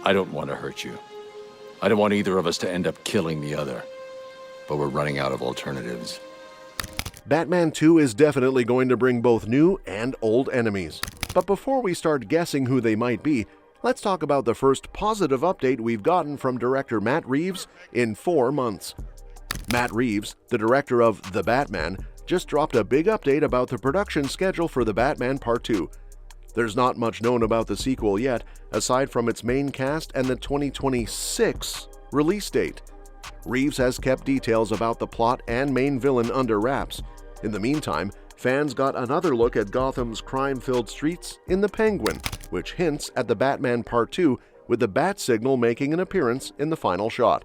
I don't want to hurt you. I don't want either of us to end up killing the other. But we're running out of alternatives. Batman 2 is definitely going to bring both new and old enemies. But before we start guessing who they might be, let's talk about the first positive update we've gotten from director Matt Reeves in 4 months. Matt Reeves, the director of The Batman, just dropped a big update about the production schedule for The Batman Part 2. There's not much known about the sequel yet, aside from its main cast and the 2026 release date. Reeves has kept details about the plot and main villain under wraps. In the meantime, fans got another look at Gotham's crime-filled streets in The Penguin, which hints at The Batman Part 2, with the bat signal making an appearance in the final shot.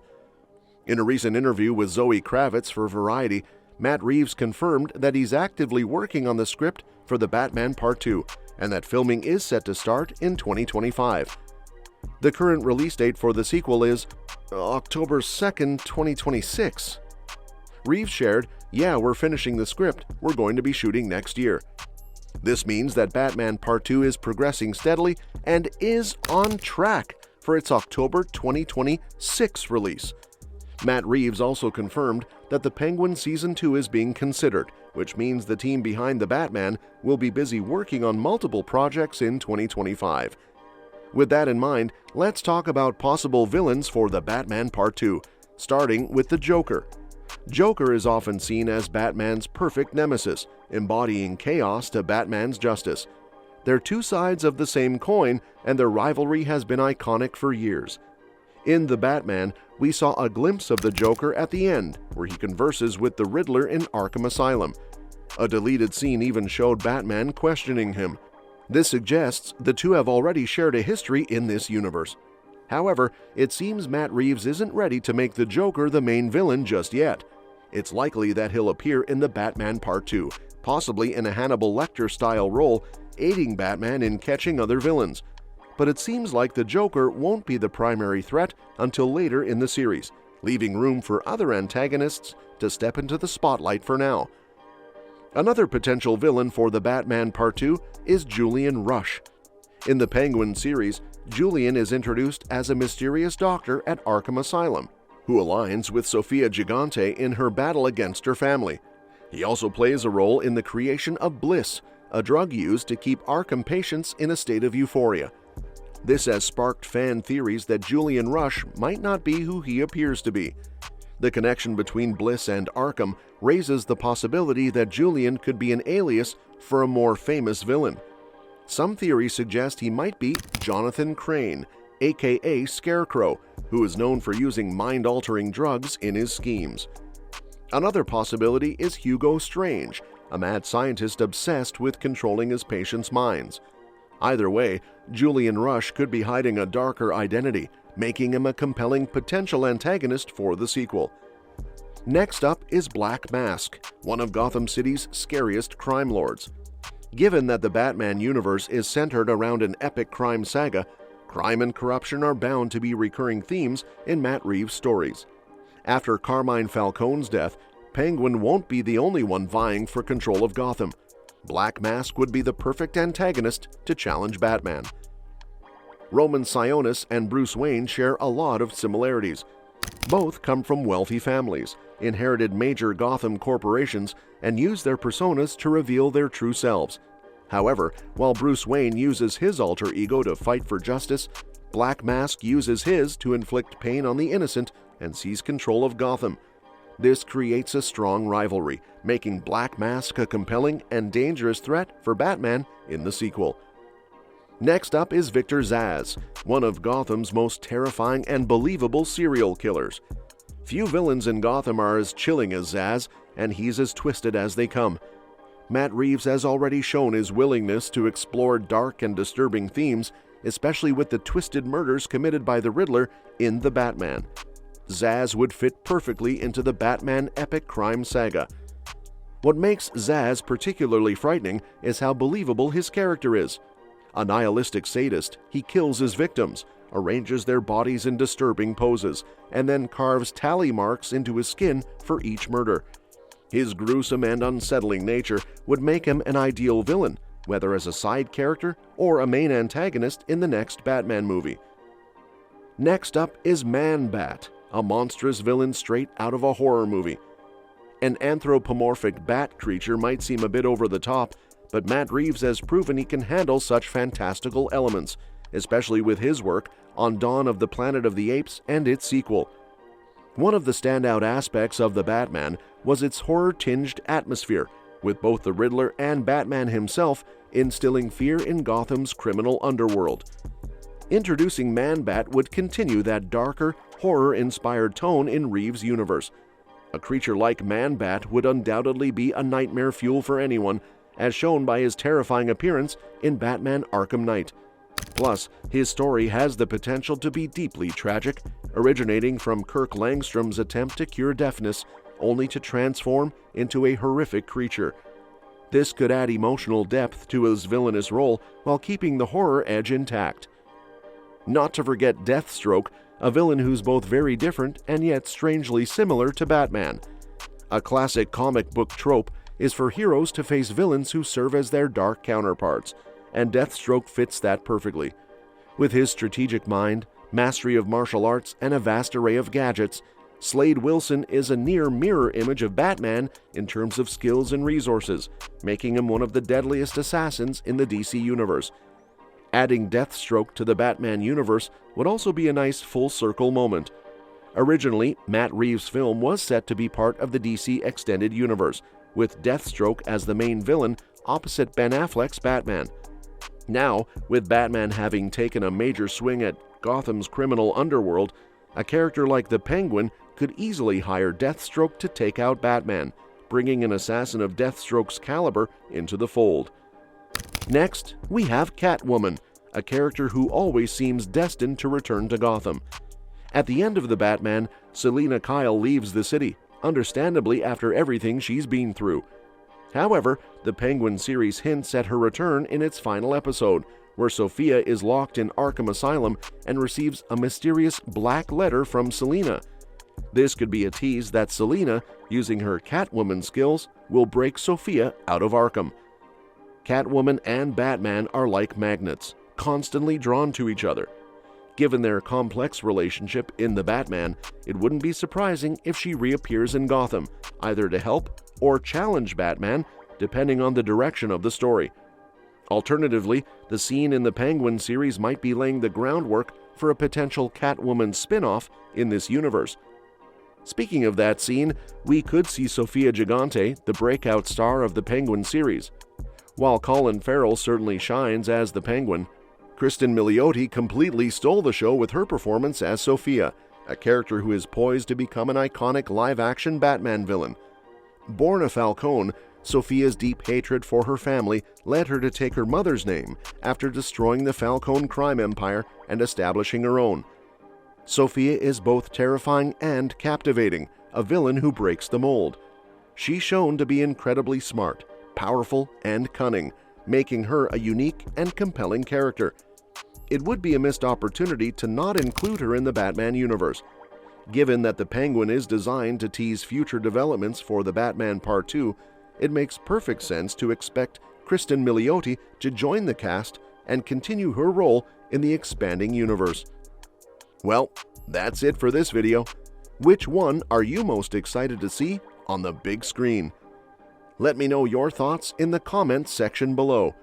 In a recent interview with Zoe Kravitz for Variety, Matt Reeves confirmed that he's actively working on the script for The Batman Part 2, and that filming is set to start in 2025. The current release date for the sequel is October 2nd, 2026. Reeves shared, "Yeah, we're finishing the script. We're going to be shooting next year." This means that Batman Part 2 is progressing steadily and is on track for its October 2026 release. Matt Reeves also confirmed that The Penguin Season 2 is being considered, which means the team behind The Batman will be busy working on multiple projects in 2025. With that in mind, let's talk about possible villains for The Batman Part 2, starting with the Joker. Joker is often seen as Batman's perfect nemesis, embodying chaos to Batman's justice. They're two sides of the same coin, and their rivalry has been iconic for years. In The Batman, we saw a glimpse of the Joker at the end, where he converses with the Riddler in Arkham Asylum. A deleted scene even showed Batman questioning him. This suggests the two have already shared a history in this universe. However, it seems Matt Reeves isn't ready to make the Joker the main villain just yet. It's likely that he'll appear in The Batman Part 2, possibly in a Hannibal Lecter-style role, aiding Batman in catching other villains. But it seems like the Joker won't be the primary threat until later in the series, leaving room for other antagonists to step into the spotlight for now. Another potential villain for The Batman Part 2 is Julian Rush. In the Penguin series, Julian is introduced as a mysterious doctor at Arkham Asylum, who aligns with Sophia Gigante in her battle against her family. He also plays a role in the creation of Bliss, a drug used to keep Arkham patients in a state of euphoria. This has sparked fan theories that Julian Rush might not be who he appears to be. The connection between Bliss and Arkham raises the possibility that Julian could be an alias for a more famous villain. Some theories suggest he might be Jonathan Crane, aka Scarecrow, who is known for using mind-altering drugs in his schemes. Another possibility is Hugo Strange, a mad scientist obsessed with controlling his patients' minds. Either way, Julian Rush could be hiding a darker identity, making him a compelling potential antagonist for the sequel. Next up is Black Mask, one of Gotham City's scariest crime lords. Given that the Batman universe is centered around an epic crime saga, crime and corruption are bound to be recurring themes in Matt Reeves' stories. After Carmine Falcone's death, Penguin won't be the only one vying for control of Gotham. Black Mask would be the perfect antagonist to challenge Batman. Roman Sionis and Bruce Wayne share a lot of similarities. Both come from wealthy families, inherited major Gotham corporations, and use their personas to reveal their true selves. However, while Bruce Wayne uses his alter ego to fight for justice, Black Mask uses his to inflict pain on the innocent and seize control of Gotham. This creates a strong rivalry, making Black Mask a compelling and dangerous threat for Batman in the sequel. Next up is Victor Zsasz, one of Gotham's most terrifying and believable serial killers. Few villains in Gotham are as chilling as Zsasz, and he's as twisted as they come. Matt Reeves has already shown his willingness to explore dark and disturbing themes, especially with the twisted murders committed by the Riddler in The Batman. Zsasz would fit perfectly into the Batman epic crime saga. What makes Zsasz particularly frightening is how believable his character is. A nihilistic sadist, he kills his victims, arranges their bodies in disturbing poses, and then carves tally marks into his skin for each murder. His gruesome and unsettling nature would make him an ideal villain, whether as a side character or a main antagonist in the next Batman movie. Next up is Man-Bat, a monstrous villain straight out of a horror movie. An anthropomorphic bat creature might seem a bit over the top, but Matt Reeves has proven he can handle such fantastical elements, especially with his work on Dawn of the Planet of the Apes and its sequel. One of the standout aspects of the Batman was its horror-tinged atmosphere, with both the Riddler and Batman himself instilling fear in Gotham's criminal underworld. Introducing Man-Bat would continue that darker, horror-inspired tone in Reeves' universe. A creature like Man-Bat would undoubtedly be a nightmare fuel for anyone, as shown by his terrifying appearance in Batman Arkham Knight. Plus, his story has the potential to be deeply tragic, originating from Kirk Langstrom's attempt to cure deafness, only to transform into a horrific creature. This could add emotional depth to his villainous role while keeping the horror edge intact. Not to forget Deathstroke, a villain who's both very different and yet strangely similar to Batman. A classic comic book trope is for heroes to face villains who serve as their dark counterparts, and Deathstroke fits that perfectly. With his strategic mind, mastery of martial arts, and a vast array of gadgets, Slade Wilson is a near mirror image of Batman in terms of skills and resources, making him one of the deadliest assassins in the DC universe. Adding Deathstroke to the Batman universe would also be a nice full-circle moment. Originally, Matt Reeves' film was set to be part of the DC Extended Universe, with Deathstroke as the main villain opposite Ben Affleck's Batman. Now, with Batman having taken a major swing at Gotham's criminal underworld, a character like the Penguin could easily hire Deathstroke to take out Batman, bringing an assassin of Deathstroke's caliber into the fold. Next, we have Catwoman, a character who always seems destined to return to Gotham. At the end of the Batman, Selina Kyle leaves the city, understandably after everything she's been through. However, the Penguin series hints at her return in its final episode, where Sophia is locked in Arkham Asylum and receives a mysterious black letter from Selina. This could be a tease that Selina, using her Catwoman skills, will break Sophia out of Arkham. Catwoman and Batman are like magnets, constantly drawn to each other. Given their complex relationship in the Batman, it wouldn't be surprising if she reappears in Gotham, either to help or challenge Batman, depending on the direction of the story. Alternatively, the scene in the Penguin series might be laying the groundwork for a potential Catwoman spin-off in this universe. Speaking of that scene, we could see Sophia Gigante, the breakout star of the Penguin series. While Colin Farrell certainly shines as the Penguin, Kristen Milioti completely stole the show with her performance as Sophia, a character who is poised to become an iconic live-action Batman villain. Born a Falcone, Sophia's deep hatred for her family led her to take her mother's name after destroying the Falcone crime empire and establishing her own. Sophia is both terrifying and captivating, a villain who breaks the mold. She's shown to be incredibly smart, powerful, and cunning, making her a unique and compelling character. It would be a missed opportunity to not include her in the Batman universe. Given that the Penguin is designed to tease future developments for the Batman Part 2, it makes perfect sense to expect Kristen Milioti to join the cast and continue her role in the expanding universe. Well, that's it for this video. Which one are you most excited to see on the big screen? Let me know your thoughts in the comments section below.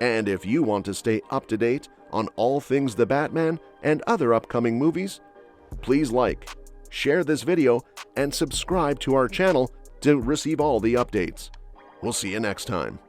And if you want to stay up to date on all things the Batman and other upcoming movies, please like, share this video, and subscribe to our channel to receive all the updates. We'll see you next time.